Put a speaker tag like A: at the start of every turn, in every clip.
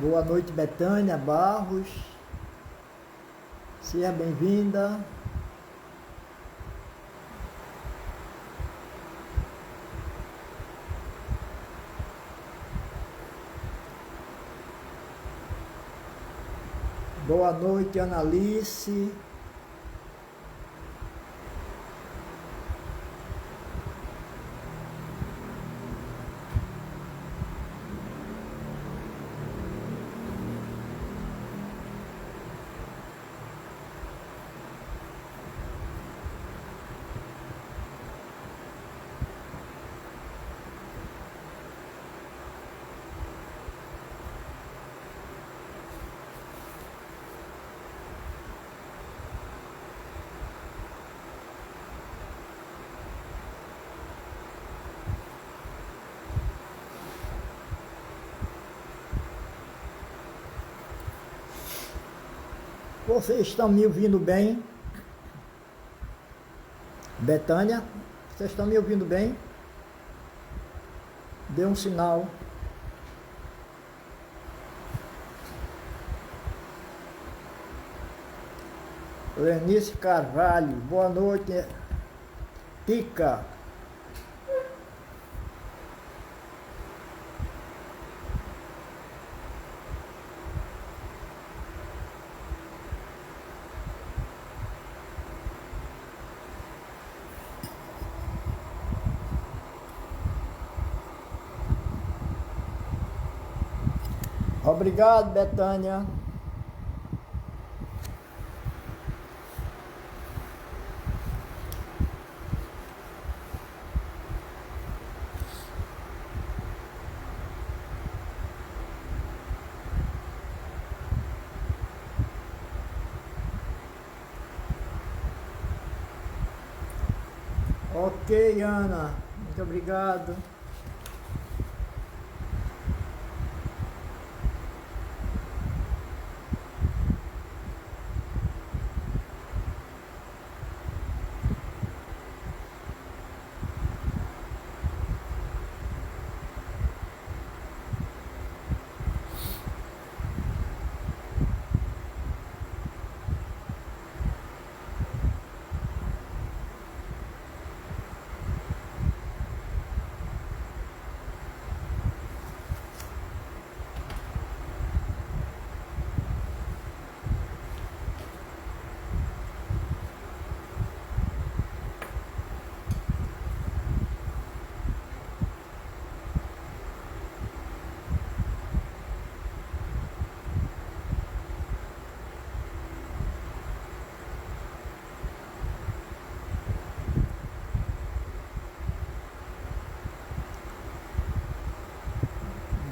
A: Boa noite, Betânia Barros. Seja bem-vinda. Boa noite, Analice. Vocês estão me ouvindo bem? Betânia, vocês estão me ouvindo bem? Dê um sinal. Lenice Carvalho, boa noite. Tica. Obrigado, Betânia. Ok, Ana. Muito obrigado.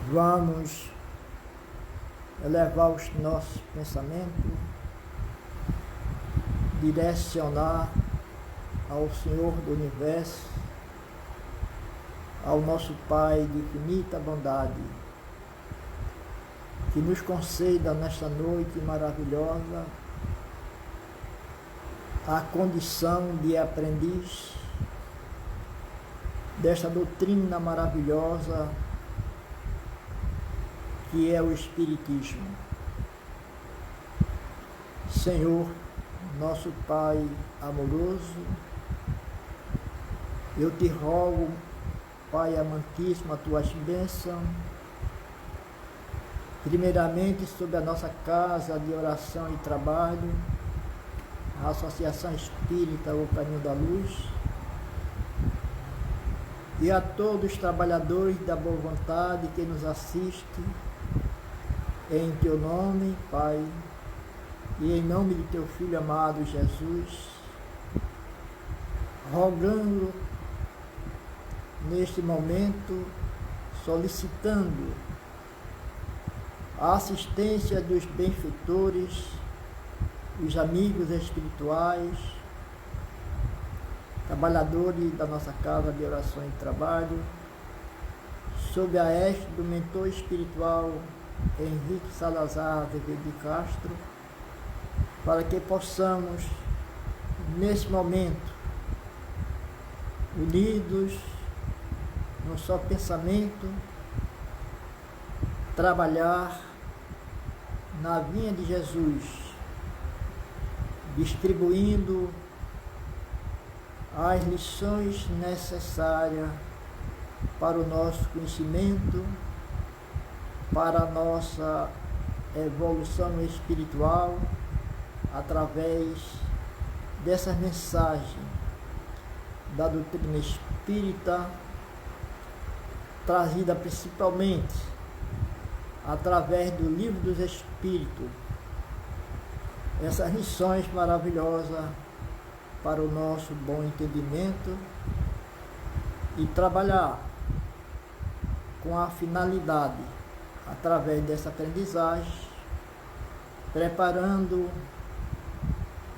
A: Vamos elevar os nossos pensamentos, direcionar ao Senhor do Universo, ao nosso Pai de infinita bondade, que nos conceda nesta noite maravilhosa a condição de aprendiz desta doutrina maravilhosa que é o Espiritismo. Senhor, nosso Pai amoroso, eu te rogo, Pai amantíssimo, as tuas bênçãos, primeiramente sobre a nossa casa de oração e trabalho, a Associação Espírita O Caminho da Luz, e a todos os trabalhadores da boa vontade que nos assistem, em teu nome, Pai, e em nome de teu Filho amado Jesus, rogando neste momento, solicitando a assistência dos benfeitores, os amigos espirituais, trabalhadores da nossa casa de oração e trabalho, sob a égide do mentor espiritual Henrique Salazar Azevedo de Castro, para que possamos, nesse momento, unidos num só pensamento, trabalhar na vinha de Jesus, distribuindo as lições necessárias para o nosso conhecimento, para a nossa evolução espiritual, através dessa mensagem da doutrina espírita, trazida principalmente através do Livro dos Espíritos, essas lições maravilhosas para o nosso bom entendimento e trabalhar com a finalidade, através dessa aprendizagem, preparando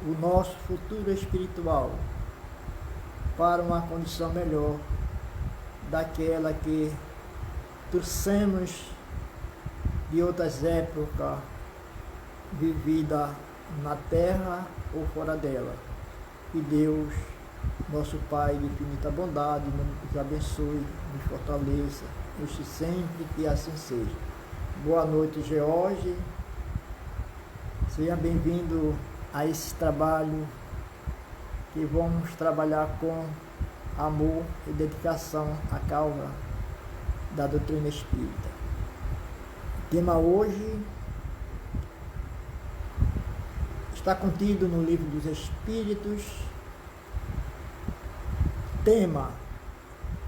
A: o nosso futuro espiritual para uma condição melhor daquela que trouxemos de outras épocas vivida na terra ou fora dela. Que Deus, nosso Pai de infinita bondade, nos abençoe, nos fortaleça, nos sempre que assim seja. Boa noite, George. Seja bem-vindo a esse trabalho que vamos trabalhar com amor e dedicação à causa da doutrina espírita. O tema hoje está contido no Livro dos Espíritos. Tema: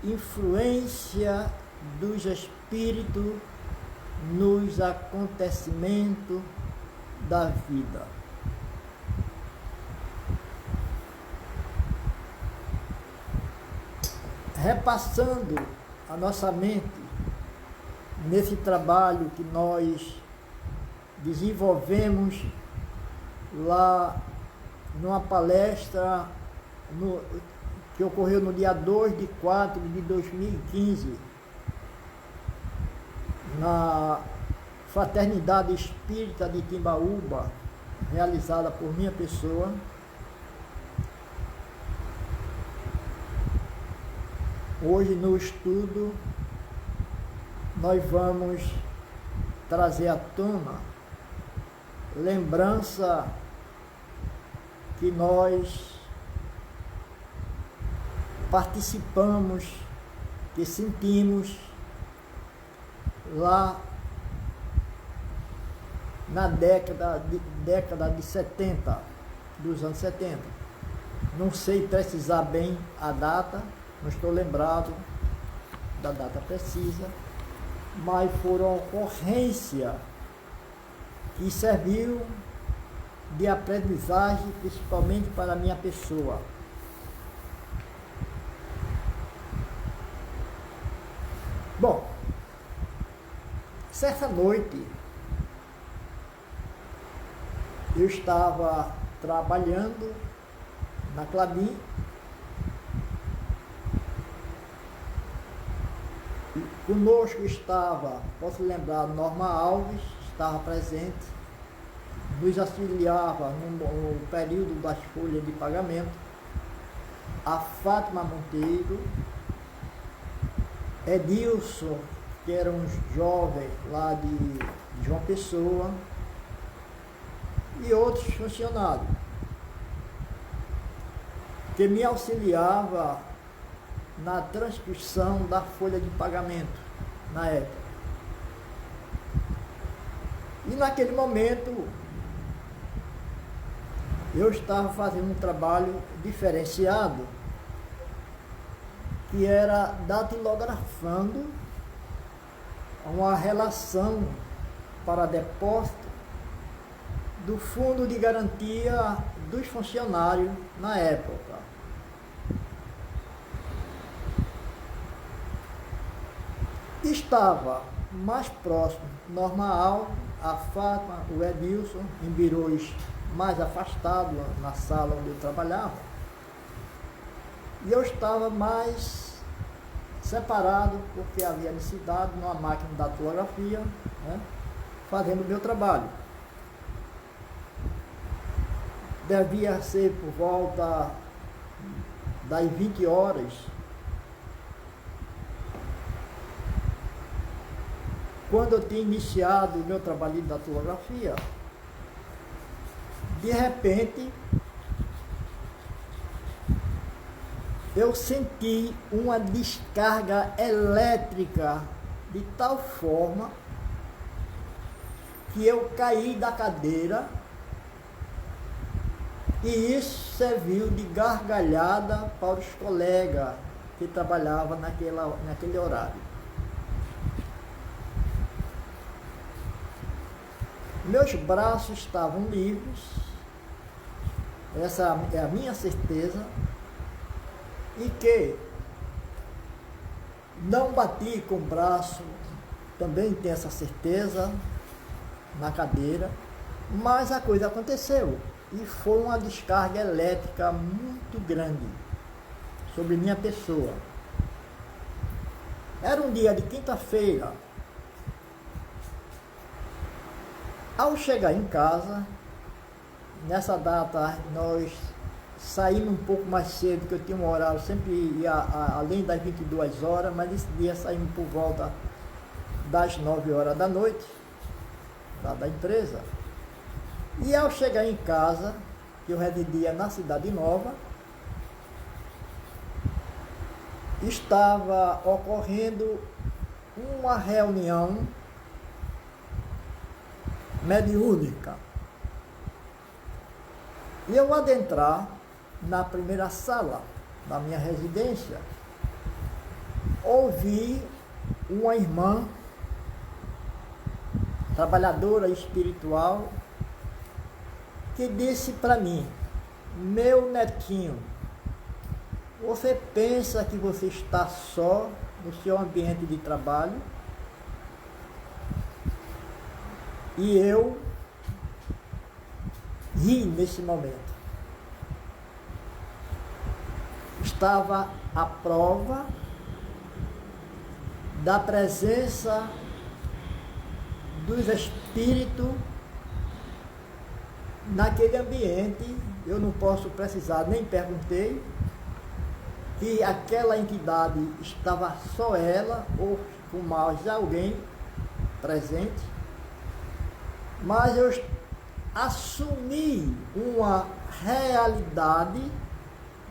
A: influência dos espíritos nos acontecimentos da vida. Repassando a nossa mente nesse trabalho que nós desenvolvemos lá numa palestra que ocorreu no dia 2/4/2015, na Fraternidade Espírita de Timbaúba, realizada por minha pessoa. Hoje, no estudo, nós vamos trazer à tona lembrança que nós participamos, que sentimos lá na década de 70, dos anos 70. Não sei precisar bem a data, não estou lembrado da data precisa, mas foram ocorrência que serviu de aprendizagem, principalmente para a minha pessoa. Bom, certa noite eu estava trabalhando na Clabin. Conosco estava, posso lembrar, Norma Alves, estava presente, nos auxiliava no período das folhas de pagamento, a Fátima Monteiro, Edilson, que era um jovem lá de João Pessoa, e outros funcionários, que me auxiliava na transcrição da folha de pagamento, na época. E naquele momento, eu estava fazendo um trabalho diferenciado, que era datilografando uma relação para depósito do fundo de garantia dos funcionários na época. Estava mais próximo Norma Alves, a Fátima, o Edilson, em birôs mais afastados na sala onde eu trabalhava. E eu estava mais separado, porque havia necessidade numa máquina de datilografia, né, fazendo o meu trabalho. Devia ser por volta das 20 horas, quando eu tinha iniciado o meu trabalho de datilografia. de repente, eu senti uma descarga elétrica de tal forma que eu caí da cadeira, e isso serviu de gargalhada para os colegas que trabalhavam naquele horário. Meus braços estavam livres, essa é a minha certeza, e que não bati com o braço, também tenho essa certeza, na cadeira, mas a coisa aconteceu, e foi uma descarga elétrica muito grande sobre minha pessoa. Era um dia de quinta-feira. Ao chegar em casa, nessa data nós saímos um pouco mais cedo, porque eu tinha um horário, sempre ia além das 22 horas, mas esse dia saímos por volta das 9 horas da noite, da empresa. E ao chegar em casa, que eu residia na Cidade Nova, estava ocorrendo uma reunião mediúnica. E eu adentrar na primeira sala da minha residência, ouvi uma irmã trabalhadora espiritual que disse para mim: meu netinho, você pensa que você está só no seu ambiente de trabalho? E eu ri nesse momento. Estava a prova da presença dos espíritos naquele ambiente. Eu não posso precisar, nem perguntei, que aquela entidade estava só ela ou com mais alguém presente, mas eu assumi uma realidade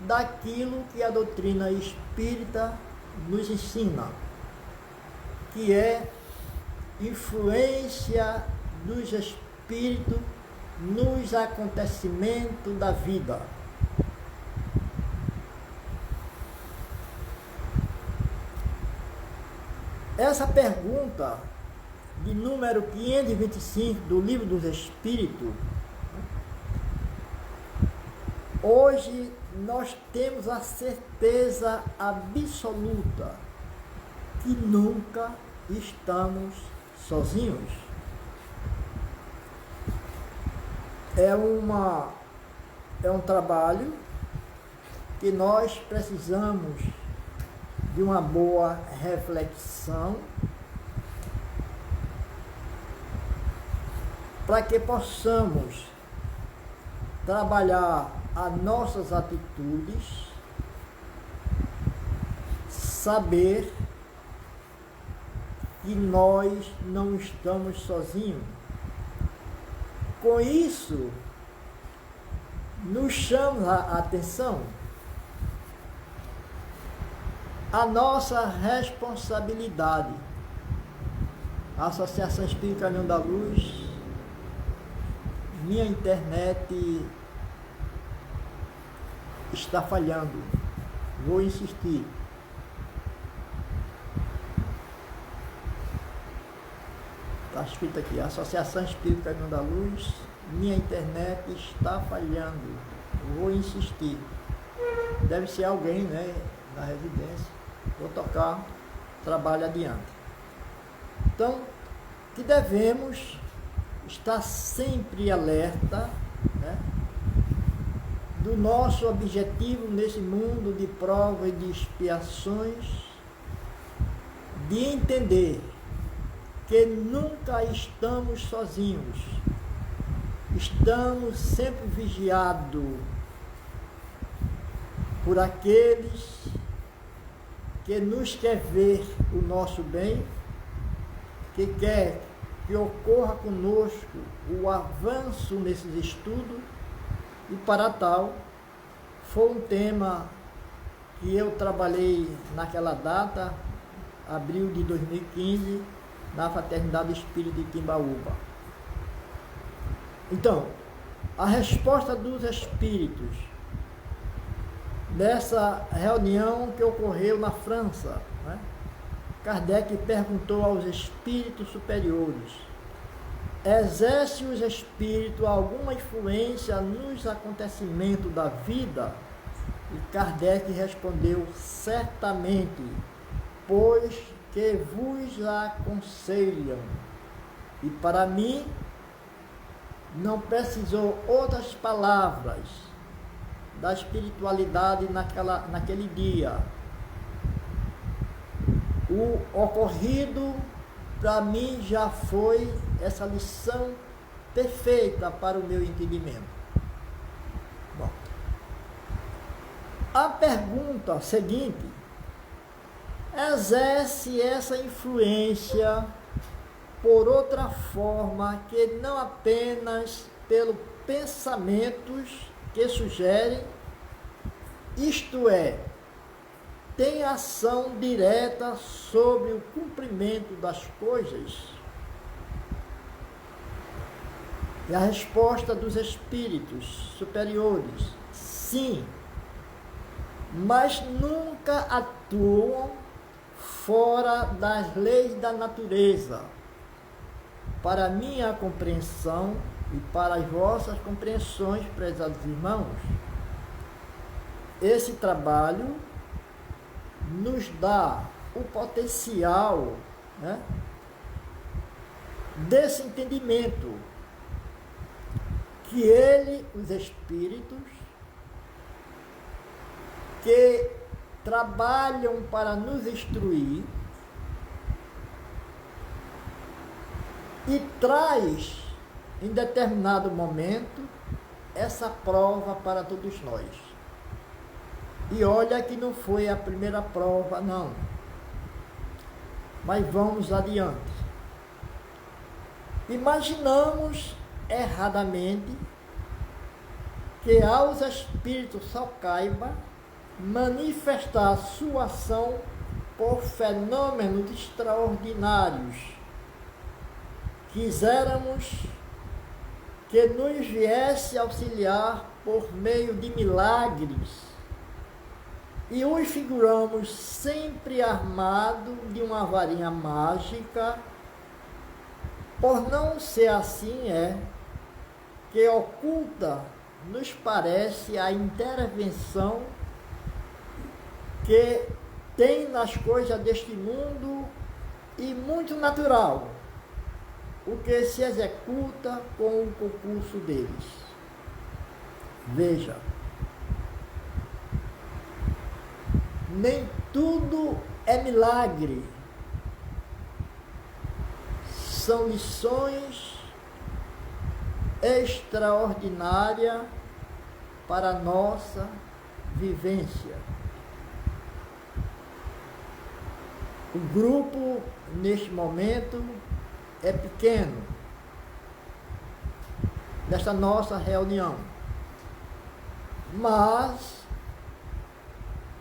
A: daquilo que a doutrina espírita nos ensina, que é influência dos espíritos nos acontecimentos da vida. Essa pergunta de número 525 do Livro dos Espíritos, hoje nós temos a certeza absoluta que nunca estamos sozinhos. É um trabalho que nós precisamos de uma boa reflexão para que possamos trabalhar as nossas atitudes, saber que nós não estamos sozinhos. Com isso, nos chama a atenção a nossa responsabilidade. A Associação Espírita Caminho da Luz, minha internet está falhando, vou insistir. Está escrito aqui: Associação Espírita Caminho da Luz, minha internet está falhando, vou insistir. Deve ser alguém, né, na residência. Vou tocar, trabalho adiante. Então, que devemos estar sempre alerta, né, do nosso objetivo nesse mundo de provas e de expiações, de entender que nunca estamos sozinhos, estamos sempre vigiados por aqueles que nos quer ver o nosso bem, que quer que ocorra conosco o avanço nesses estudos, E para tal, foi um tema que eu trabalhei naquela data, abril de 2015, na Fraternidade Espírita de Timbaúba. Então, a resposta dos espíritos nessa reunião que ocorreu na França, né? Kardec perguntou aos espíritos superiores: exerce os espíritos alguma influência nos acontecimentos da vida? E Kardec respondeu: certamente, pois que vos aconselham. E para mim, não precisou outras palavras da espiritualidade naquele dia. O ocorrido, para mim, já foi essa lição perfeita para o meu entendimento. Bom, a pergunta seguinte: exerce essa influência por outra forma que não apenas pelos pensamentos que sugerem, isto é, tem ação direta sobre o cumprimento das coisas? E a resposta dos espíritos superiores: sim, mas nunca atuam fora das leis da natureza. Para minha compreensão e para as vossas compreensões, prezados irmãos, esse trabalho nos dá o potencial, né, desse entendimento que os espíritos, que trabalham para nos instruir e traz em determinado momento essa prova para todos nós. E olha que não foi a primeira prova, não. Mas vamos adiante. Imaginamos erradamente que aos espíritos só caiba manifestar sua ação por fenômenos extraordinários. Quiséramos que nos viesse auxiliar por meio de milagres, e os figuramos sempre armado de uma varinha mágica. Por não ser assim, que oculta nos parece a intervenção que tem nas coisas deste mundo, e muito natural o que se executa com o concurso deles. Veja, nem tudo é milagre. São lições extraordinárias para a nossa vivência. O grupo, neste momento, é pequeno, nesta nossa reunião, mas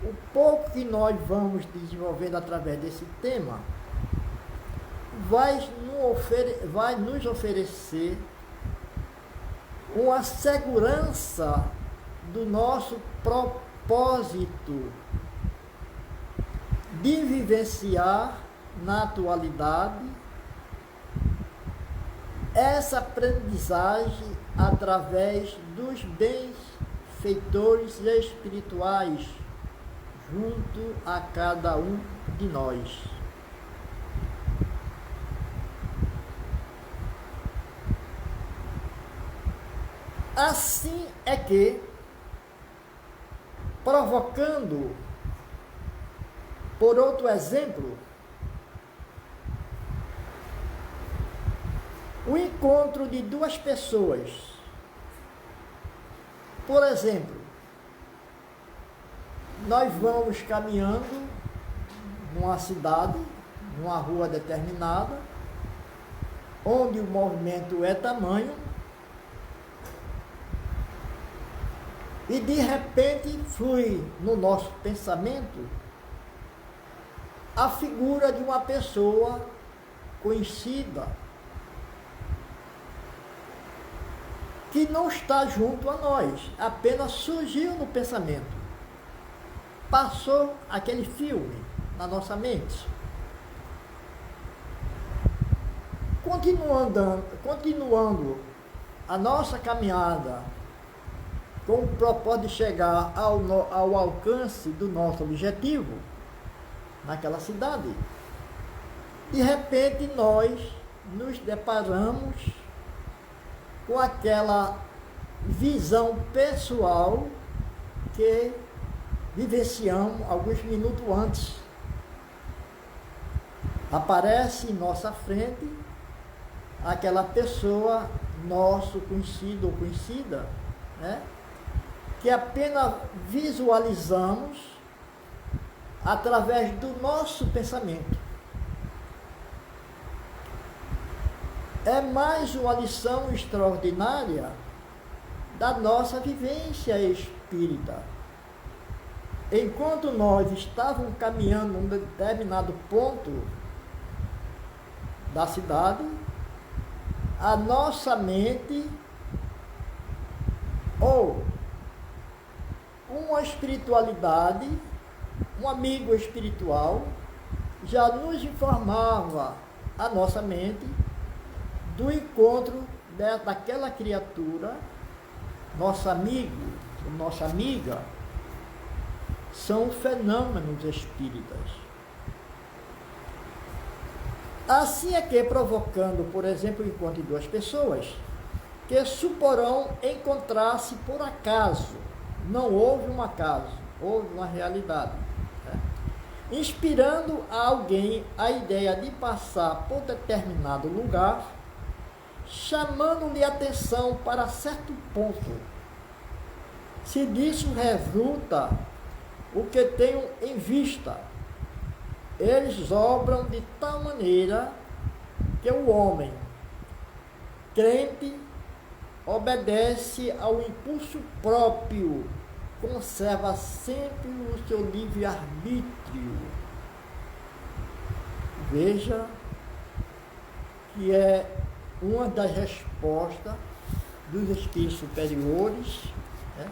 A: o pouco que nós vamos desenvolvendo através desse tema vai nos oferecer uma segurança do nosso propósito de vivenciar na atualidade essa aprendizagem através dos benfeitores espirituais junto a cada um de nós. Assim é que, provocando por outro exemplo, o encontro de duas pessoas. Por exemplo, nós vamos caminhando numa cidade, numa rua determinada, onde o movimento é tamanho, E de repente flui no nosso pensamento a figura de uma pessoa conhecida, que não está junto a nós, apenas surgiu no pensamento. Passou aquele filme na nossa mente. Continuando a nossa caminhada com o propósito de chegar ao alcance do nosso objetivo, naquela cidade. De repente nós nos deparamos com aquela visão pessoal que vivenciamos alguns minutos antes. Aparece em nossa frente aquela pessoa, nosso conhecido ou conhecida, né? Que apenas visualizamos através do nosso pensamento. É mais uma lição extraordinária da nossa vivência espírita. Enquanto nós estávamos caminhando em um determinado ponto da cidade, a nossa mente ou uma espiritualidade, um amigo espiritual, já nos informava a nossa mente do encontro daquela criatura, nosso amigo, nossa amiga. São fenômenos espíritas. Assim é que, provocando, por exemplo, o encontro de duas pessoas que suporão encontrar-se por acaso, não houve um acaso, houve uma realidade, né? Inspirando a alguém a ideia de passar por determinado lugar, chamando-lhe atenção para certo ponto. Se disso resulta o que tenho em vista, eles obram de tal maneira que o homem crente obedece ao impulso próprio, conserva sempre o seu livre-arbítrio. Veja que é uma das respostas dos espíritos superiores, né?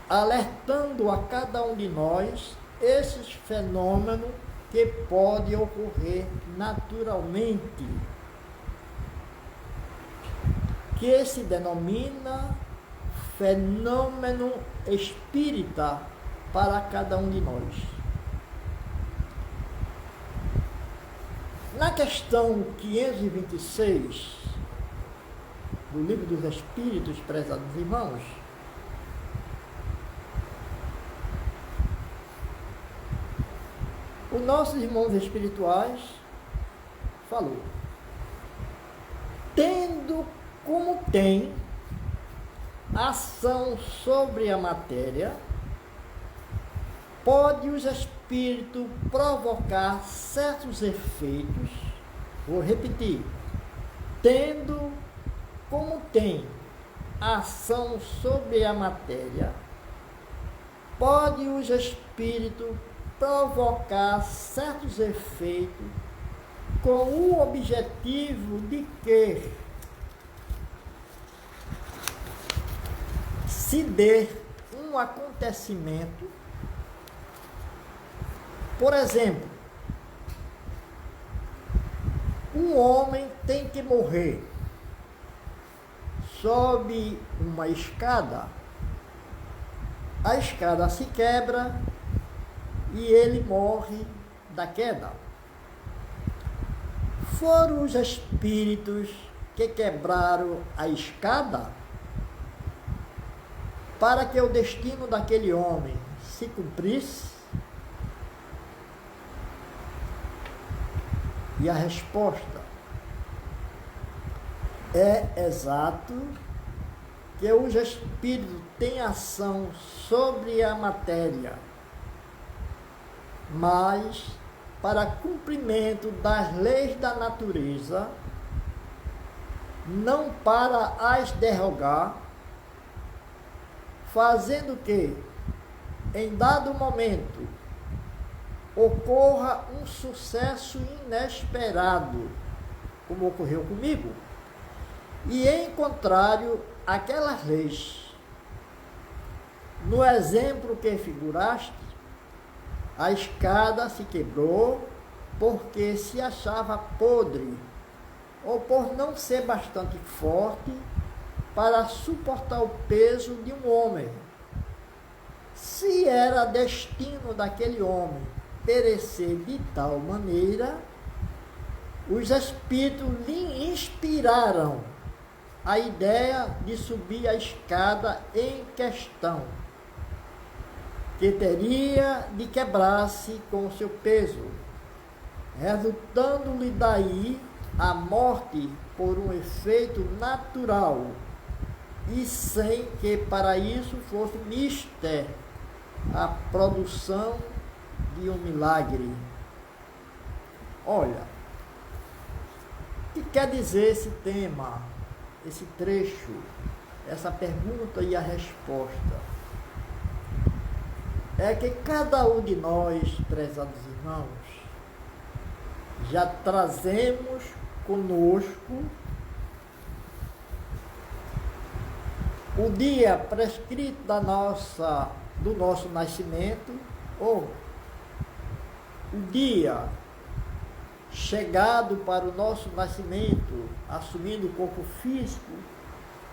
A: Alertando a cada um de nós esses fenômenos que podem ocorrer naturalmente, que se denomina fenômeno espírita para cada um de nós. Na questão 526 do Livro dos Espíritos, prezados irmãos, os nossos irmãos espirituais falou: tendo como tem ação sobre a matéria, pode os espíritos provocar certos efeitos. Vou repetir: tendo como tem ação sobre a matéria, pode os espíritos provocar certos efeitos com o objetivo de que se dê um acontecimento. Por exemplo, um homem tem que morrer, sobe uma escada, a escada se quebra e ele morre da queda. Foram os espíritos que quebraram a escada para que o destino daquele homem se cumprisse? E a resposta é exato que os espíritos têm ação sobre a matéria, mas para cumprimento das leis da natureza, não para as derrogar, fazendo que, em dado momento, ocorra um sucesso inesperado, como ocorreu comigo, e em contrário àquelas leis. No exemplo que figuraste, a escada se quebrou porque se achava podre, ou por não ser bastante forte para suportar o peso de um homem. Se era destino daquele homem perecer de tal maneira, os espíritos lhe inspiraram a ideia de subir a escada em questão, que teria de quebrar-se com o seu peso, resultando-lhe daí a morte por um efeito natural, e sem que para isso fosse mister a produção de um milagre. Olha, o que quer dizer esse tema, esse trecho, essa pergunta e a resposta? É que cada um de nós, prezados irmãos, já trazemos conosco o dia prescrito do nosso nascimento, ou o dia chegado para o nosso nascimento, assumindo o corpo físico,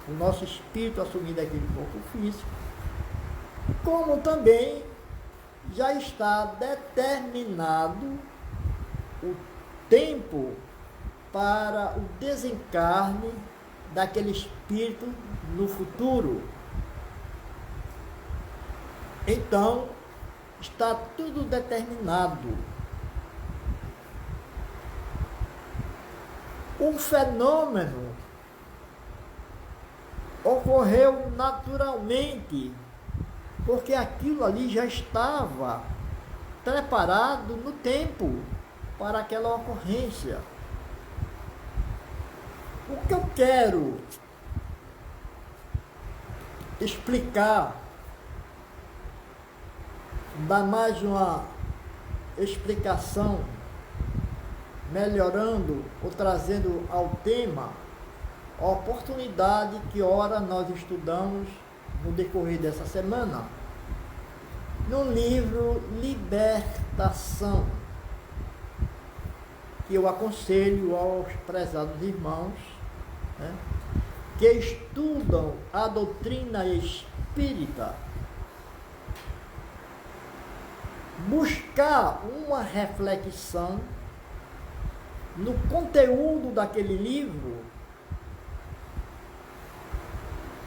A: o nosso espírito assumindo aquele corpo físico, como também já está determinado o tempo para o desencarne daquele espírito no futuro. Então, está tudo determinado. O fenômeno ocorreu naturalmente, porque aquilo ali já estava preparado no tempo para aquela ocorrência. O que eu quero explicar, dar mais uma explicação, melhorando ou trazendo ao tema a oportunidade que ora nós estudamos no decorrer dessa semana, no livro Libertação, que eu aconselho aos prezados irmãos, né, que estudam a doutrina espírita, buscar uma reflexão no conteúdo daquele livro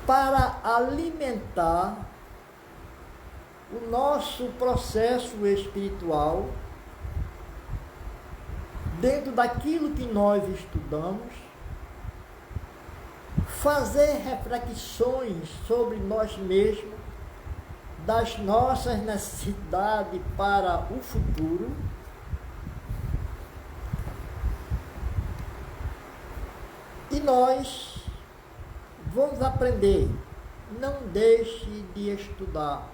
A: para alimentar o nosso processo espiritual dentro daquilo que nós estudamos, fazer reflexões sobre nós mesmos, das nossas necessidades para o futuro, e nós vamos aprender. Não deixe de estudar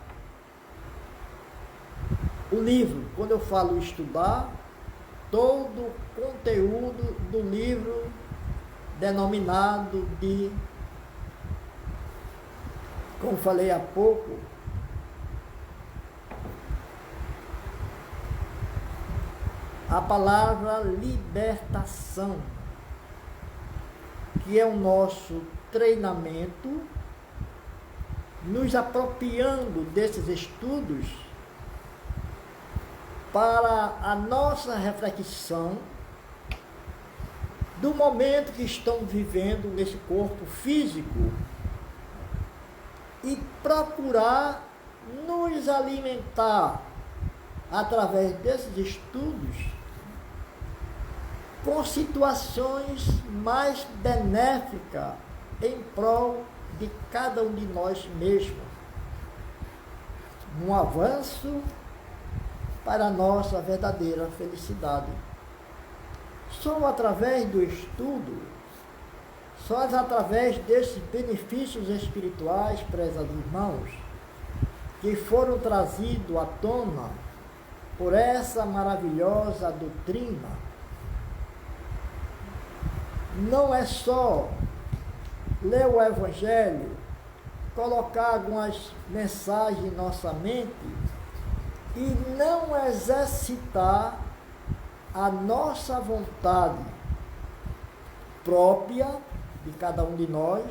A: o livro. Quando eu falo estudar, todo o conteúdo do livro denominado de, como falei há pouco, a palavra libertação, que é o nosso treinamento, nos apropriando desses estudos para a nossa reflexão do momento que estamos vivendo nesse corpo físico e procurar nos alimentar através desses estudos com situações mais benéficas em prol de cada um de nós mesmos, um avanço para a nossa verdadeira felicidade. Só através do estudo, só através desses benefícios espirituais, prezados irmãos, que foram trazidos à tona por essa maravilhosa doutrina, não é só ler o Evangelho, colocar algumas mensagens em nossa mente e não exercitar a nossa vontade própria de cada um de nós,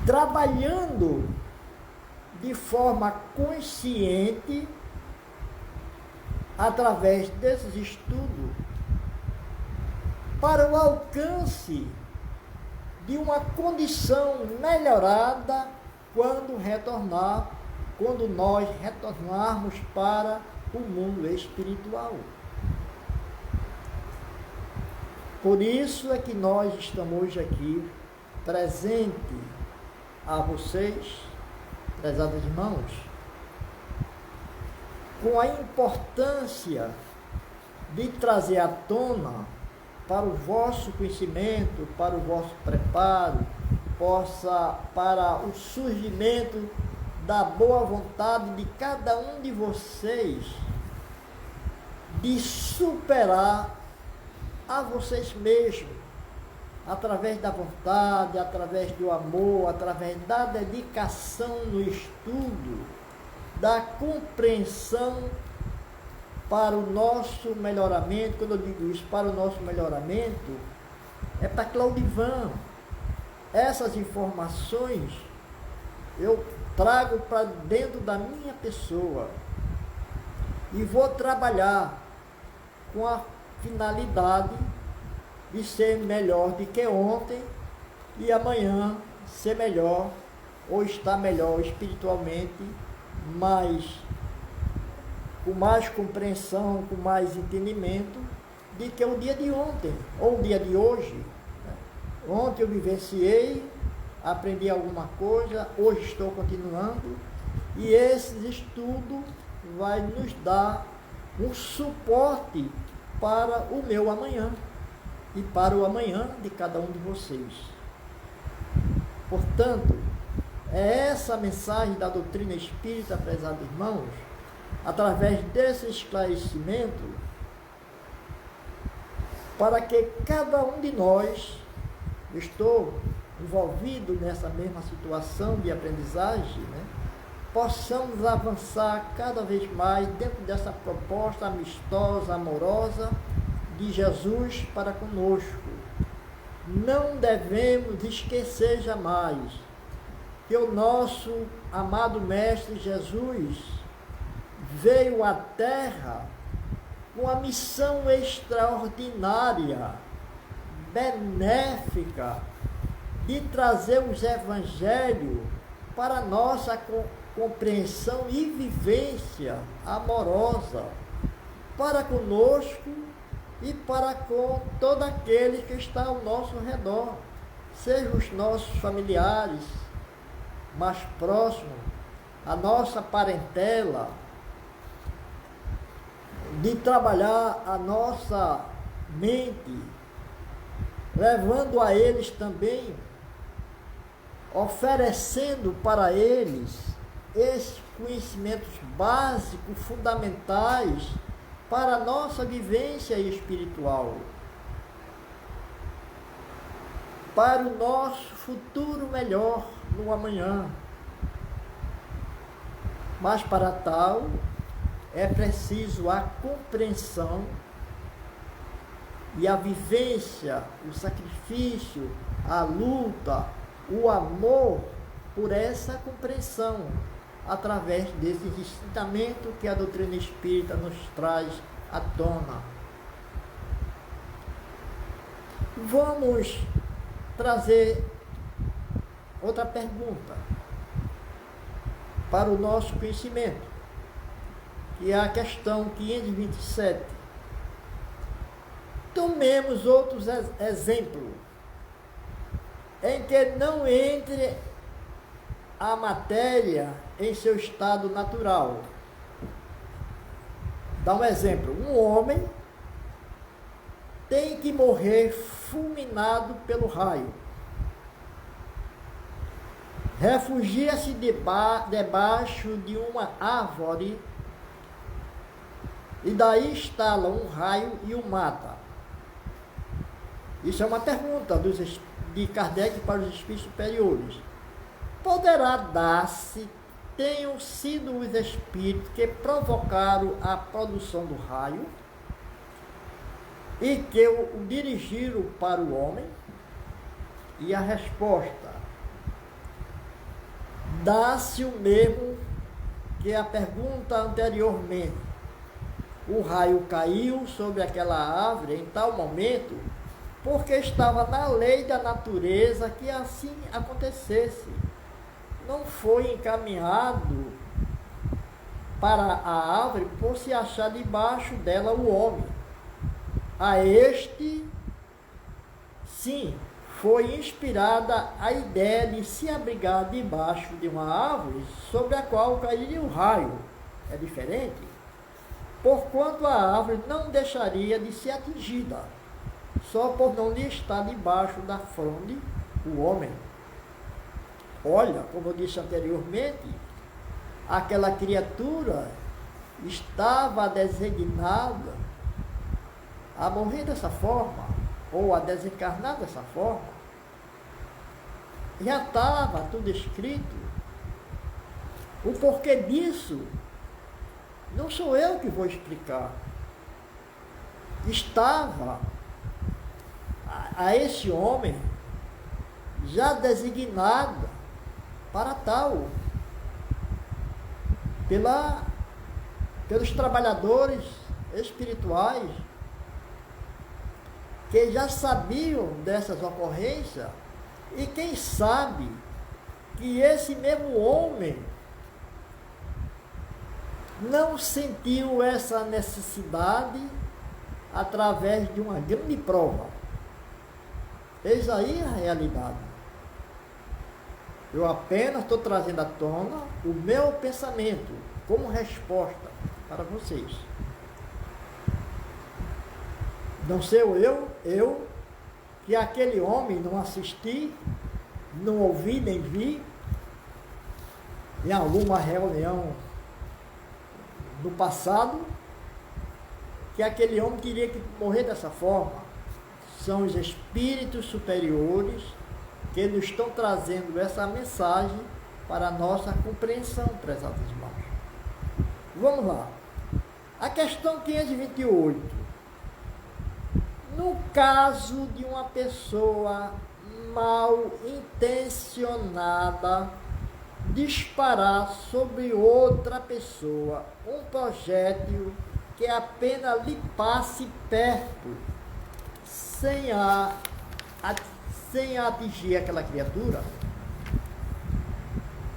A: trabalhando de forma consciente através desses estudos para o alcance de uma condição melhorada quando nós retornarmos para o mundo espiritual. Por isso é que nós estamos hoje aqui presente a vocês, prezados irmãos, com a importância de trazer à tona para o vosso conhecimento, para o vosso preparo, para o surgimento da boa vontade de cada um de vocês, de superar a vocês mesmos, através da vontade, através do amor, através da dedicação no estudo, da compreensão para o nosso melhoramento. Quando eu digo isso, para o nosso melhoramento, é para Claudivan. Essas informações eu trago para dentro da minha pessoa e vou trabalhar com a finalidade de ser melhor do que ontem e amanhã ser melhor ou estar melhor espiritualmente, com mais compreensão, com mais entendimento de que o dia de ontem ou o dia de hoje. Ontem eu vivenciei, aprendi alguma coisa, hoje estou continuando, e esse estudo vai nos dar um suporte para o meu amanhã e para o amanhã de cada um de vocês. Portanto, é essa mensagem da doutrina espírita, prezados irmãos, através desse esclarecimento, para que cada um de nós, estou envolvido nessa mesma situação de aprendizagem, possamos avançar cada vez mais dentro dessa proposta amistosa, amorosa de Jesus para conosco. Não devemos esquecer jamais que o nosso amado Mestre Jesus veio à Terra com a missão extraordinária, benéfica, de trazer os evangelhos para a nossa compreensão e vivência amorosa para conosco e para com todo aquele que está ao nosso redor, sejam os nossos familiares mais próximos, a nossa parentela, de trabalhar a nossa mente, levando a eles também, oferecendo para eles esses conhecimentos básicos, fundamentais para a nossa vivência espiritual, para o nosso futuro melhor no amanhã. Mas para tal é preciso a compreensão e a vivência, o sacrifício, a luta, o amor por essa compreensão, através desse ensinamento que a doutrina espírita nos traz à tona. Vamos trazer outra pergunta para o nosso conhecimento, que é a questão 527. Tomemos outros exemplos em que não entre a matéria em seu estado natural. Dá um exemplo: um homem tem que morrer fulminado pelo raio. refugia-se debaixo de uma árvore e daí estala um raio e o mata. Isso é uma pergunta de Kardec para os espíritos superiores. Poderá dar-se tenham sido os espíritos que provocaram a produção do raio e que o dirigiram para o homem? E a resposta: dá-se o mesmo que a pergunta anteriormente. O raio caiu sobre aquela árvore em tal momento, porque estava na lei da natureza que assim acontecesse. Não foi encaminhado para a árvore por se achar debaixo dela o homem. A este, sim, foi inspirada a ideia de se abrigar debaixo de uma árvore sobre a qual cairia o raio. É diferente, porquanto a árvore não deixaria de ser atingida, só por não lhe estar debaixo da fronde o homem. Olha, como eu disse anteriormente, aquela criatura estava designada a morrer dessa forma, ou a desencarnar dessa forma. Já estava tudo escrito. O porquê disso não sou eu que vou explicar. Estava a esse homem já designado para tal pelos trabalhadores espirituais que já sabiam dessas ocorrências, e quem sabe que esse mesmo homem não sentiu essa necessidade através de uma grande prova. Eis aí a realidade. Eu apenas estou trazendo à tona o meu pensamento como resposta para vocês. Não sou eu que aquele homem não assisti, não ouvi nem vi em alguma reunião no passado, que aquele homem teria que morrer dessa forma. São os espíritos superiores que nos estão trazendo essa mensagem para a nossa compreensão, prezados irmãos. Vamos lá. A questão 528. No caso de uma pessoa mal intencionada disparar sobre outra pessoa um projétil que apenas lhe passe perto, sem atingir aquela criatura,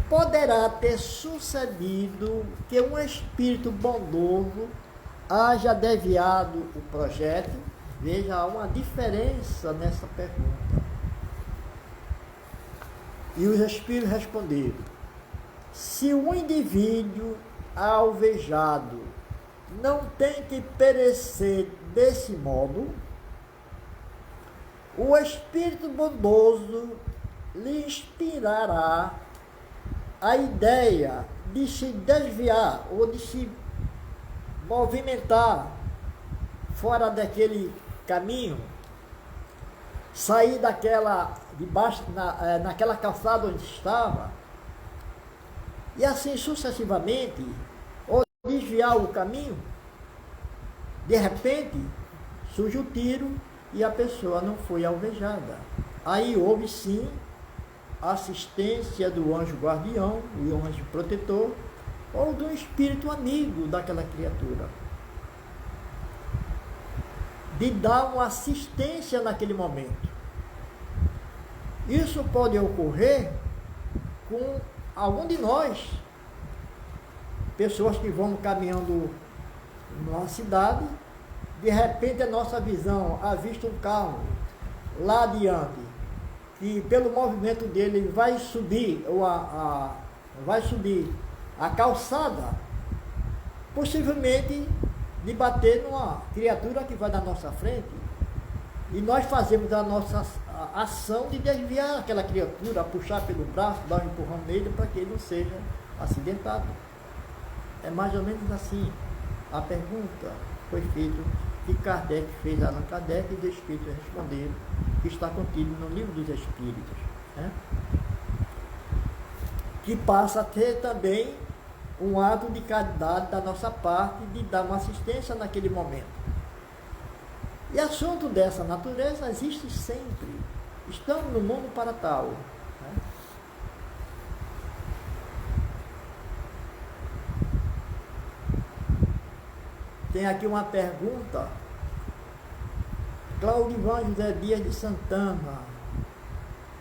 A: poderá ter sucedido que um espírito bondoso haja desviado o projétil. Veja, há uma diferença nessa pergunta. E os espíritos responderam: se o indivíduo alvejado não tem que perecer desse modo, o espírito bondoso lhe inspirará a ideia de se desviar ou de se movimentar fora daquele caminho, sair naquela calçada onde estava, e assim sucessivamente, ou desviar o caminho. De repente surge o tiro e a pessoa não foi alvejada. Aí houve sim a assistência do anjo guardião, do anjo protetor, ou do espírito amigo daquela criatura, de dar uma assistência naquele momento. Isso pode ocorrer com algum de nós, pessoas que vão caminhando numa cidade, de repente a nossa visão avista um carro lá adiante, e pelo movimento dele vai subir a calçada, possivelmente de bater numa criatura que vai na nossa frente. E nós fazemos a nossa ação de desviar aquela criatura, puxar pelo braço, dar um empurrão nele para que ele não seja acidentado. É mais ou menos assim. A pergunta foi feita, que Kardec fez a Allan Kardec e os Espíritos responderam, que está contido no Livro dos Espíritos. Né? Que passa a ter também um ato de caridade da nossa parte de dar uma assistência naquele momento. E assunto dessa natureza existe sempre. Estamos no mundo para tal. Né? Tem aqui uma pergunta. Claudivan José Dias de Santana.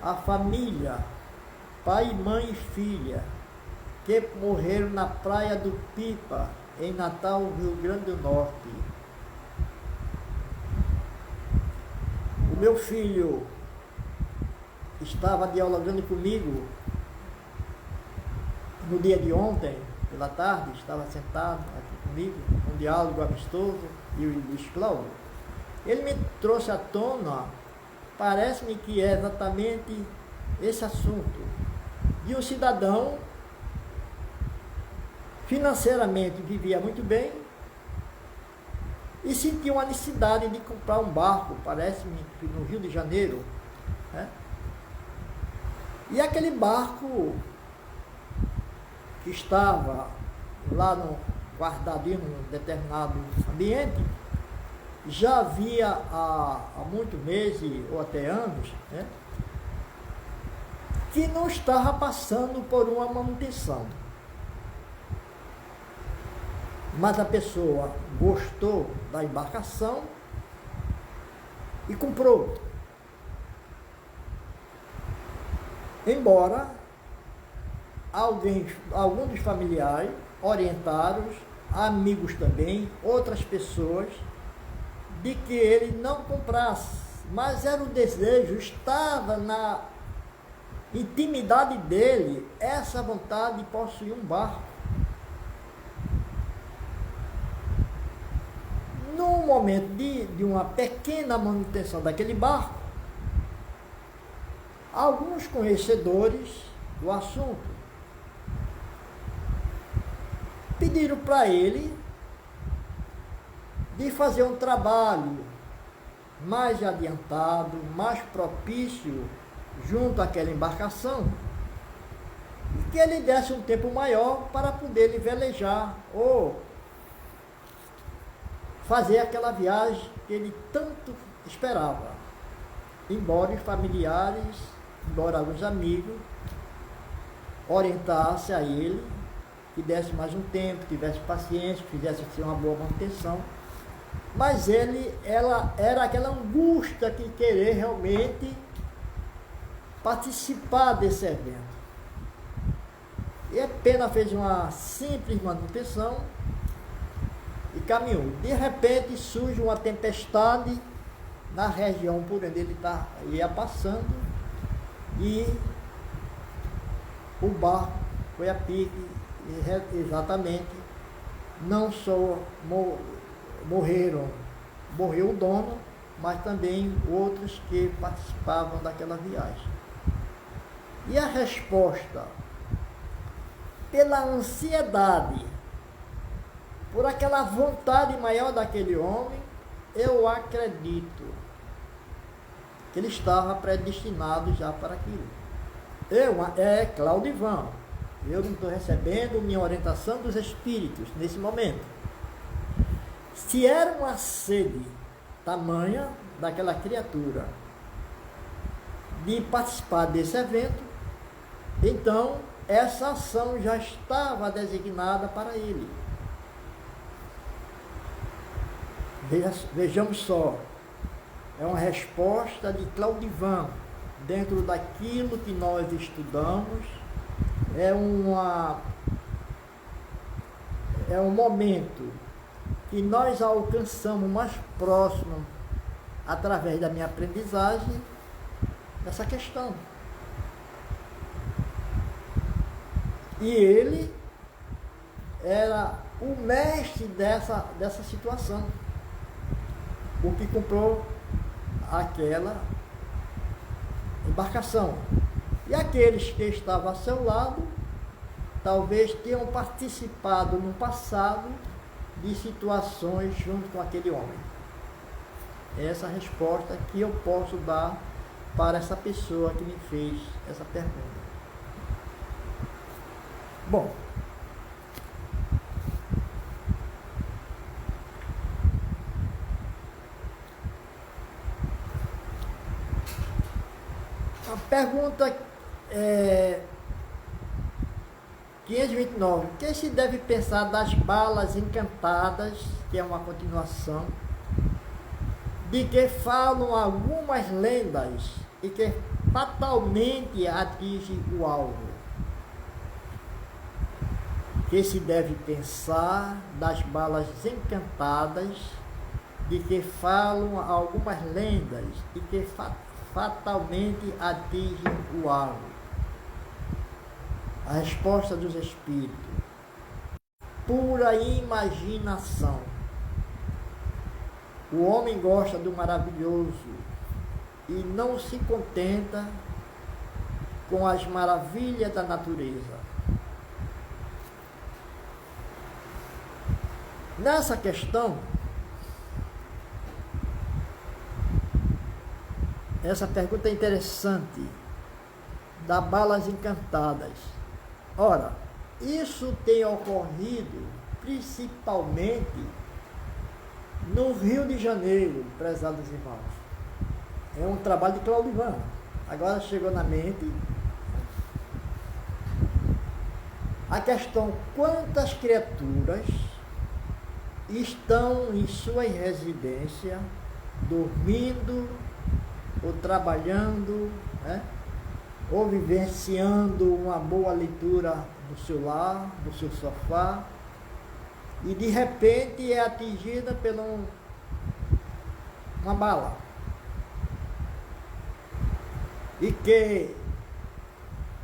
A: A família, pai, mãe e filha, que morreram na praia do Pipa, em Natal, Rio Grande do Norte. O meu filho estava dialogando comigo no dia de ontem, pela tarde, estava sentado aqui comigo, um diálogo amistoso, e o Luiz Cláudio. Ele me trouxe à tona, parece-me que é exatamente esse assunto, de um cidadão financeiramente vivia muito bem e sentiu a necessidade de comprar um barco, parece-me que no Rio de Janeiro, né? E aquele barco que estava lá guardado em um determinado ambiente, já havia há muitos meses ou até anos, né, que não estava passando por uma manutenção. Mas a pessoa gostou da embarcação e comprou. Embora alguns dos familiares orientados, amigos também, outras pessoas, de que ele não comprasse, mas era o desejo, estava na intimidade dele essa vontade de possuir um barco. No momento de uma pequena manutenção daquele barco, alguns conhecedores do assunto pediram para ele de fazer um trabalho mais adiantado, mais propício junto àquela embarcação, e que ele desse um tempo maior para poder ele velejar ou fazer aquela viagem que ele tanto esperava. Embora os familiares, embora alguns amigos orientassem a ele que desse mais um tempo, tivesse paciência, fizesse assim uma boa manutenção, mas ela era aquela angústia de querer realmente participar desse evento. E apenas fez uma simples manutenção e caminhou. De repente surge uma tempestade na região por onde ele ia passando e o barco foi a pique, e exatamente, não só morreu o dono, mas também outros que participavam daquela viagem. E a resposta, pela ansiedade, por aquela vontade maior daquele homem, eu acredito que ele estava predestinado já para aquilo. É Claudivan, eu não estou recebendo minha orientação dos espíritos nesse momento. Se era uma sede tamanha daquela criatura de participar desse evento, então essa ação já estava designada para ele. Vejamos só, é uma resposta de Claudivan, dentro daquilo que nós estudamos, é um momento que nós alcançamos mais próximo, através da minha aprendizagem, dessa questão. E ele era o mestre dessa situação, o que comprou aquela embarcação. E aqueles que estavam ao seu lado, talvez tenham participado no passado de situações junto com aquele homem. Essa é a resposta que eu posso dar para essa pessoa que me fez essa pergunta. Bom, a pergunta 529. O que se deve pensar das balas encantadas, que é uma continuação, de que falam algumas lendas e que fatalmente atingem o alvo? Que se deve pensar das balas encantadas, de que falam algumas lendas e que fatalmente atingem o alvo? A resposta dos espíritos: pura imaginação. O homem gosta do maravilhoso e não se contenta com as maravilhas da natureza. Nessa questão, essa pergunta é interessante, das balas encantadas. Ora, isso tem ocorrido principalmente no Rio de Janeiro, prezados irmãos. É um trabalho de Claudivan. Agora chegou na mente a questão: quantas criaturas estão em sua residência, dormindo, ou trabalhando, né? Ou vivenciando uma boa leitura do seu lar, do seu sofá, e de repente é atingida por uma bala. E que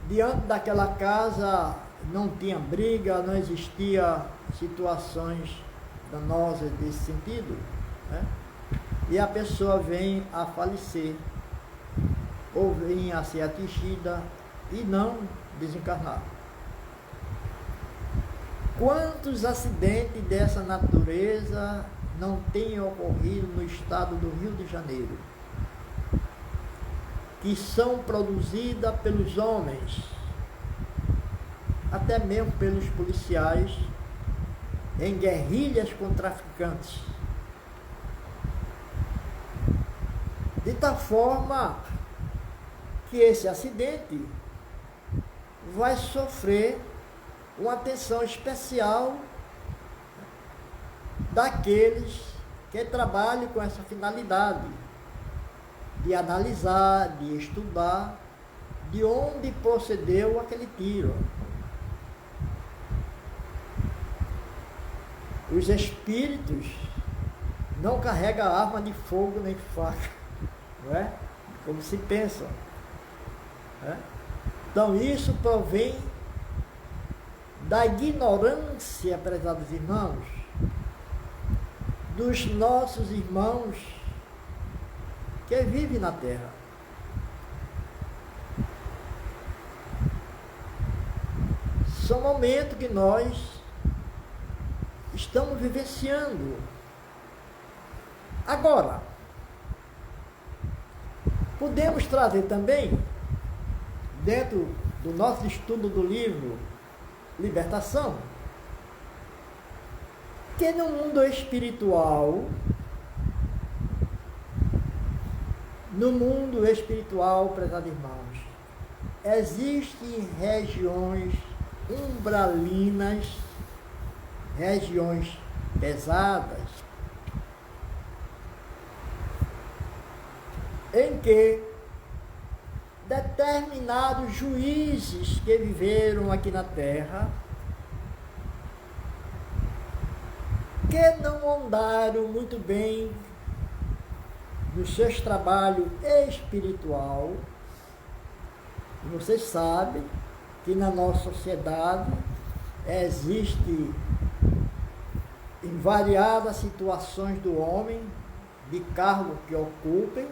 A: diante daquela casa não tinha briga, não existia situações danosas desse sentido, né? E a pessoa vem a falecer, ou vem a ser atingida e não desencarnar. Quantos acidentes dessa natureza não têm ocorrido no estado do Rio de Janeiro, que são produzidas pelos homens, até mesmo pelos policiais, em guerrilhas com traficantes, de tal forma que esse acidente vai sofrer uma atenção especial daqueles que trabalham com essa finalidade de analisar, de estudar de onde procedeu aquele tiro. Os espíritos não carregam arma de fogo nem faca, não é? Como se pensam. Então isso provém da ignorância, prezados irmãos, dos nossos irmãos que vivem na Terra. São momentos que nós estamos vivenciando. Agora, podemos trazer também, dentro do nosso estudo do livro Libertação, que no mundo espiritual, prezados irmãos, existem regiões umbralinas, regiões pesadas, em que determinados juízes que viveram aqui na Terra, que não andaram muito bem nos seus trabalhos espiritual. Vocês sabem que na nossa sociedade existe em variadas situações do homem, de cargo que ocupem,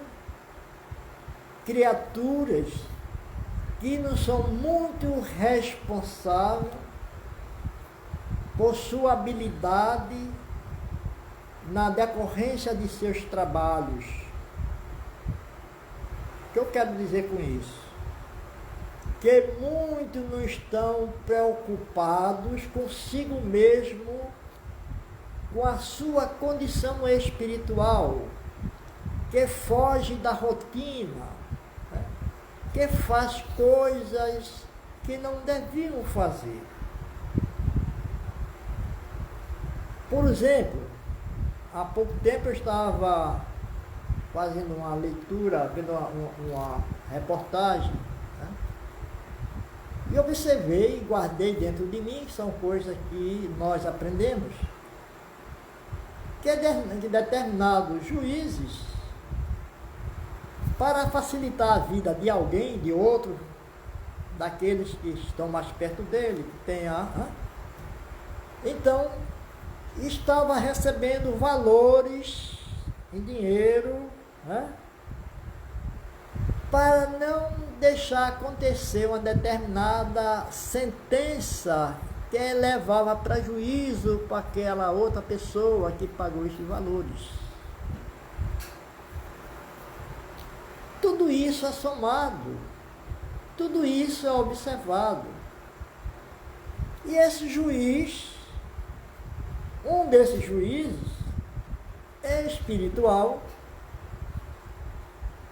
A: criaturas que não são muito responsáveis por sua habilidade na decorrência de seus trabalhos. O que eu quero dizer com isso? Que muitos não estão preocupados consigo mesmo, com a sua condição espiritual, que foge da rotina, né? Que faz coisas que não deviam fazer. Por exemplo, há pouco tempo eu estava fazendo uma leitura, vendo uma reportagem, né? E observei e guardei dentro de mim, que são coisas que nós aprendemos, que determinados juízes, para facilitar a vida de alguém, de outro, daqueles que estão mais perto dele, que tem então, estava recebendo valores em dinheiro, né, para não deixar acontecer uma determinada sentença que levava prejuízo para aquela outra pessoa que pagou esses valores. Tudo isso é somado, tudo isso é observado. E esse juiz, um desses juízes, é espiritual,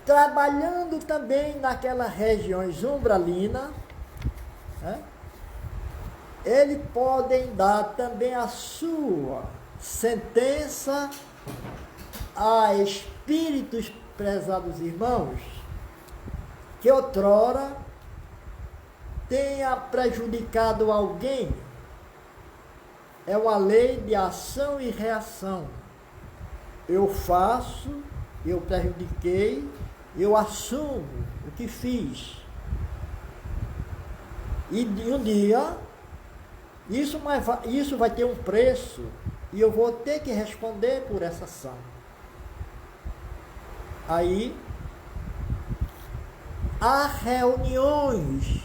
A: trabalhando também naquelas regiões umbralinas, né? Eles podem dar também a sua sentença a espíritos, prezados irmãos, que outrora tenha prejudicado alguém. É uma lei de ação e reação. Eu faço, eu prejudiquei, eu assumo o que fiz. E um dia, isso vai ter um preço, e eu vou ter que responder por essa ação. Aí, há reuniões,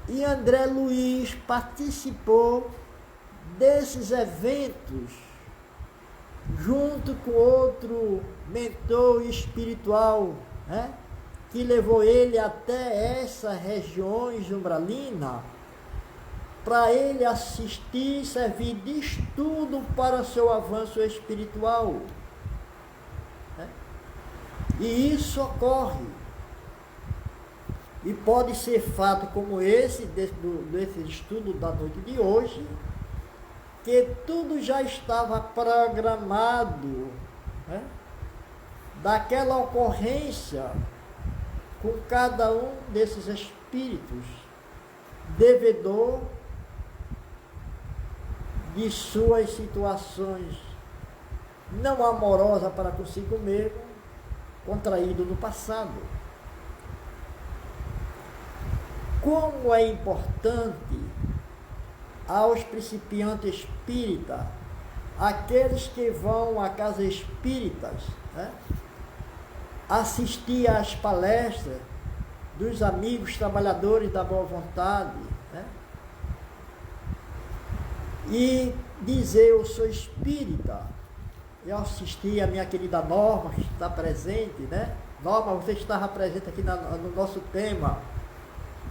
A: e André Luiz participou desses eventos, junto com outro mentor espiritual, né, que levou ele até essas regiões umbralinas, para ele assistir e servir de estudo para seu avanço espiritual. Né? E isso ocorre. E pode ser fato como esse, desse estudo da noite de hoje, que tudo já estava programado, né, daquela ocorrência com cada um desses espíritos, devedor de suas situações não amorosas para consigo mesmo, contraído no passado. Como é importante aos principiantes espíritas, aqueles que vão a casas espíritas, né, assistir às palestras dos amigos trabalhadores da boa vontade, né, e dizer: eu sou espírita. Eu assisti a minha querida Norma, que está presente, né? Norma, você estava presente aqui no nosso tema,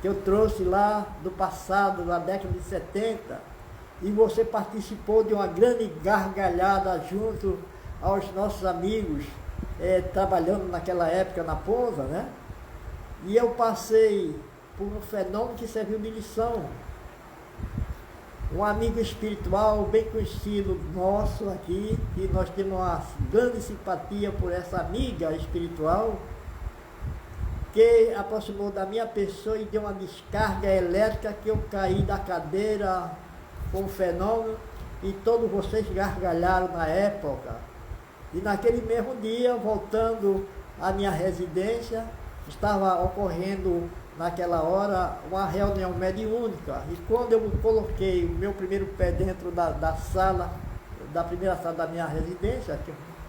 A: que eu trouxe lá do passado, da década de 70, e você participou de uma grande gargalhada junto aos nossos amigos, trabalhando naquela época na Ponza, né? E eu passei por um fenômeno que serviu de lição. Um amigo espiritual bem conhecido nosso aqui, e nós temos uma grande simpatia por essa amiga espiritual, que aproximou da minha pessoa e deu uma descarga elétrica que eu caí da cadeira com um fenômeno, e todos vocês gargalharam na época. E naquele mesmo dia, voltando à minha residência, estava ocorrendo naquela hora uma reunião mediúnica, e quando eu coloquei o meu primeiro pé dentro da sala, da primeira sala da minha residência,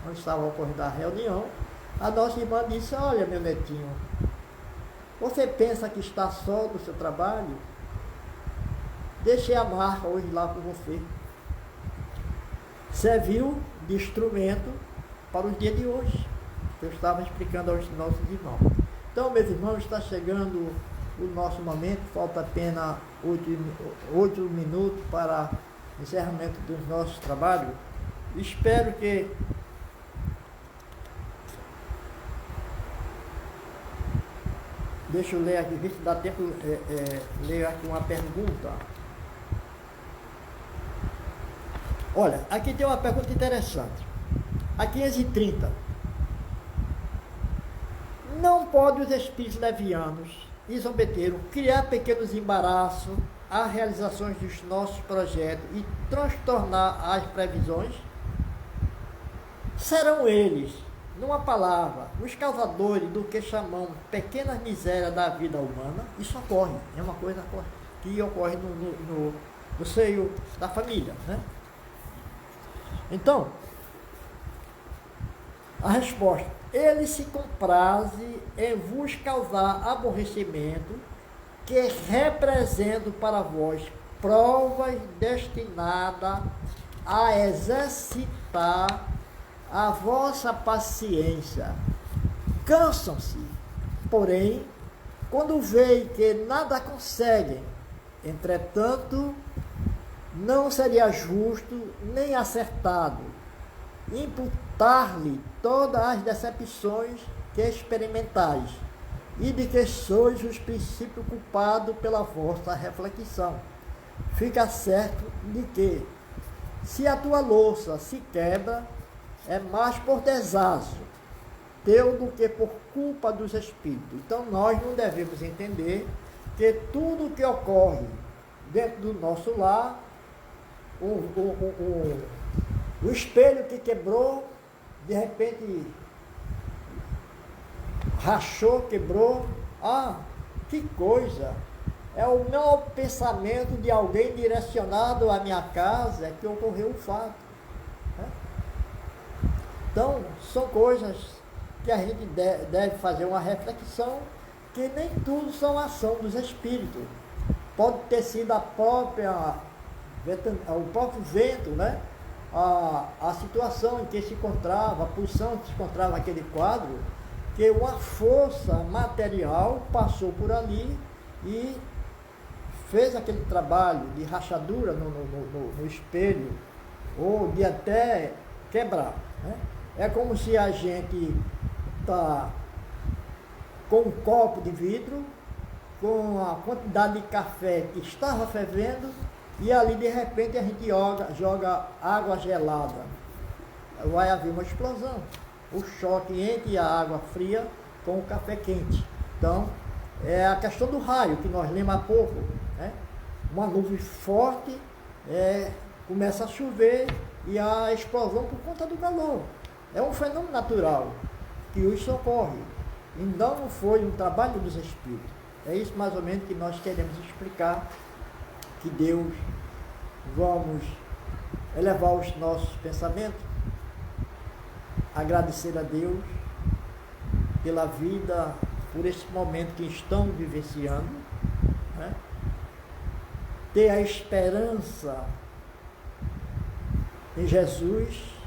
A: onde estava ocorrendo a reunião, a nossa irmã disse: olha, meu netinho, Você pensa que está só do seu trabalho? Deixei a marca hoje lá com você. Serviu de instrumento para o dia de hoje. Eu estava explicando aos nossos irmãos. Então, meus irmãos, está chegando o nosso momento. Falta apenas 8 minutos para encerramento dos nossos trabalhos. Espero que deixa eu ler aqui, ver se dá tempo ler aqui uma pergunta. Olha, aqui tem uma pergunta interessante. A 530. Não pode os espíritos levianos e zombeteiros criar pequenos embaraços às realizações dos nossos projetos e transtornar as previsões? Serão eles, numa palavra, os causadores do que chamamos pequenas misérias da vida humana? Isso ocorre, é uma coisa que ocorre no seio da família, né? Então, a resposta: ele se compraze em vos causar aborrecimento, que representam para vós provas destinadas a exercitar a vossa paciência. Cansam-se, porém, quando veem que nada conseguem. Entretanto, não seria justo nem acertado imputar-lhe todas as decepções que experimentais e de que sois os princípios culpados pela vossa reflexão. Fica certo de que, se a tua louça se quebra, é mais por desazo teu do que por culpa dos espíritos. Então nós não devemos entender que tudo que ocorre dentro do nosso lar, o espelho que quebrou, de repente rachou, quebrou, que coisa, é o mau pensamento de alguém direcionado à minha casa que ocorreu o fato, né? Então, são coisas que a gente deve fazer uma reflexão, que nem tudo são ação dos espíritos. Pode ter sido o próprio vento, né? A situação em que se encontrava, a posição em que se encontrava aquele quadro, que uma força material passou por ali e fez aquele trabalho de rachadura no espelho, ou de até quebrar, né? É como se a gente está com um copo de vidro, com a quantidade de café que estava fervendo, e ali de repente a gente joga água gelada. Vai haver uma explosão. O choque entre a água fria com o café quente. Então, é a questão do raio, que nós lemos há pouco, né? Uma nuvem forte, começa a chover e a explosão por conta do calor. É um fenômeno natural que isso ocorre. E não foi um trabalho dos espíritos. É isso mais ou menos que nós queremos explicar, que Deus, vamos elevar os nossos pensamentos, agradecer a Deus pela vida, por esse momento que estamos vivenciando, né? Ter a esperança em Jesus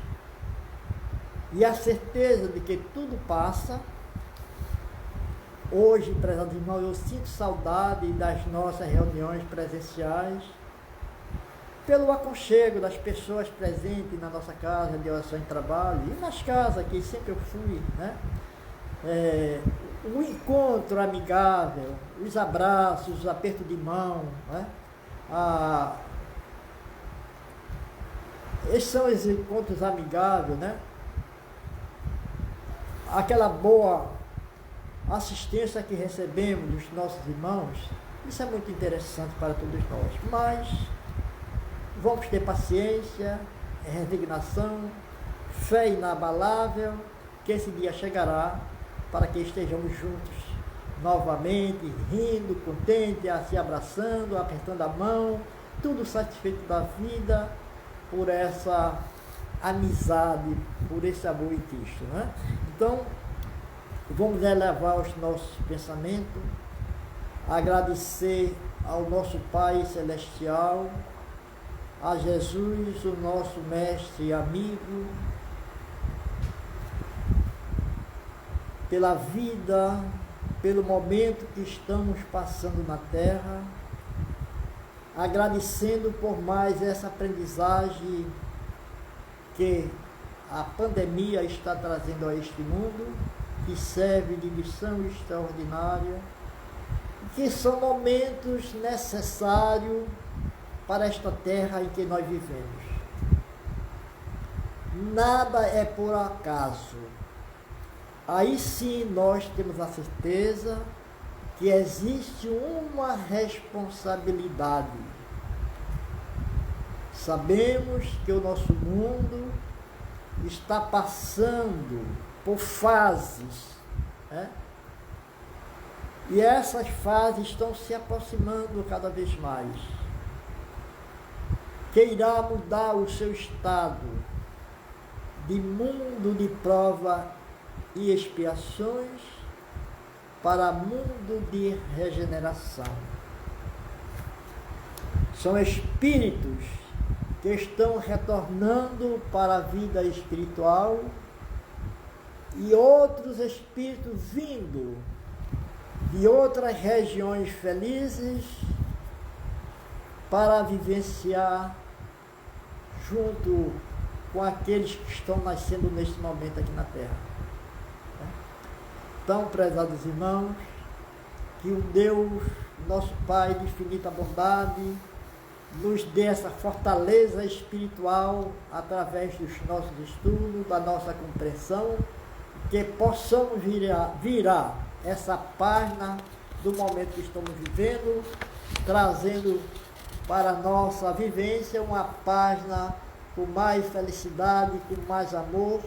A: e a certeza de que tudo passa. Hoje, prezados irmãos, eu sinto saudade das nossas reuniões presenciais, pelo aconchego das pessoas presentes na nossa casa de oração e trabalho, e nas casas que sempre eu fui, né? O encontro amigável, os abraços, os apertos de mão, né? Esses são os encontros amigáveis, né? Aquela boa assistência que recebemos dos nossos irmãos, isso é muito interessante para todos nós. Mas vamos ter paciência, resignação, fé inabalável, que esse dia chegará para que estejamos juntos novamente, rindo, contente, se abraçando, apertando a mão, tudo satisfeito da vida por essa amizade, por esse amor em Cristo, né? Então, vamos elevar os nossos pensamentos, agradecer ao nosso Pai Celestial, a Jesus, o nosso mestre e amigo, pela vida, pelo momento que estamos passando na Terra, agradecendo por mais essa aprendizagem que a pandemia está trazendo a este mundo, que serve de lição extraordinária, que são momentos necessários para esta terra em que nós vivemos. Nada é por acaso. Aí sim nós temos a certeza que existe uma responsabilidade. Sabemos que o nosso mundo está passando por fases, né? E essas fases estão se aproximando cada vez mais. Que irá mudar o seu estado de mundo de prova e expiações para mundo de regeneração. São espíritos que estão retornando para a vida espiritual e outros espíritos vindo de outras regiões felizes para vivenciar junto com aqueles que estão nascendo neste momento aqui na Terra. Então, prezados irmãos, que o Deus, nosso Pai de infinita bondade, nos dê essa fortaleza espiritual através dos nossos estudos, da nossa compreensão, que possamos virar essa página do momento que estamos vivendo, trazendo para a nossa vivência uma página com mais felicidade, com mais amor,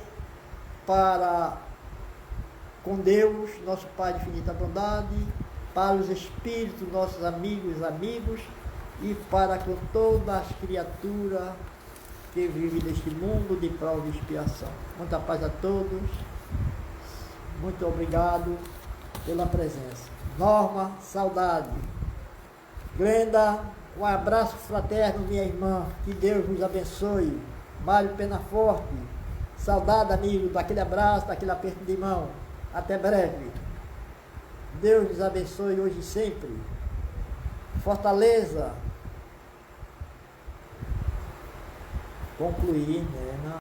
A: com Deus, nosso Pai de infinita bondade, para os espíritos, nossos amigos, e para com todas as criaturas que vivem neste mundo de prova e expiação. Muita paz a todos. Muito obrigado pela presença. Norma, saudade. Glenda, um abraço fraterno, minha irmã. Que Deus vos abençoe. Mário Penaforte, saudade, amigo, daquele abraço, daquele aperto de mão. Até breve. Deus nos abençoe hoje e sempre. Fortaleza. Concluir, né?